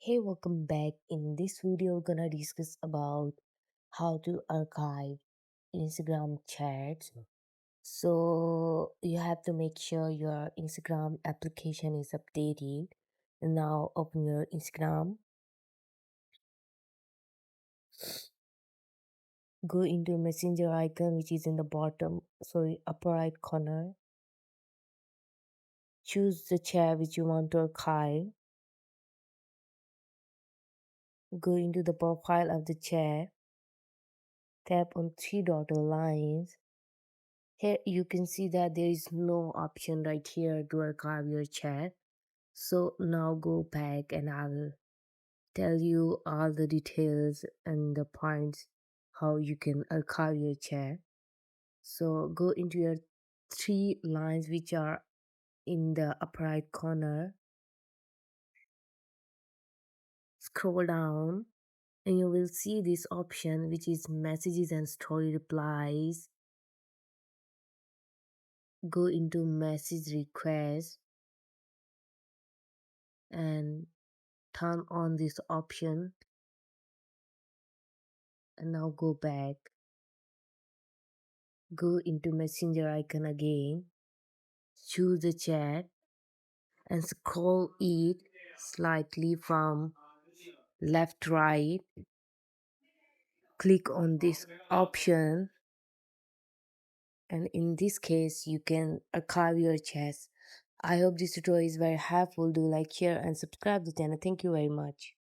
Hey, welcome back. In this video, we're gonna discuss about how to archive Instagram chats. So you have to make sure your Instagram application is updated. Now open your Instagram, go into messenger icon which is in the bottom, sorry, upper right corner. Choose the chat which you want to archive. Go into the profile of the chat. Tap on three dotted lines. Here you can see that there is no option right here to archive your chat. So now go back and I'll tell you all the details and the points how you can archive your chat. So go into your three lines which are in the upper right corner. Scroll down and you will see this option which is messages and story replies. Go into message request and turn on this option, and now go back, go into messenger icon again, choose the chat and scroll it slightly from left to right. Click on this option, and in this case you can archive your chats. I hope this tutorial is very helpful. Do like, share and subscribe the channel. Thank you very much.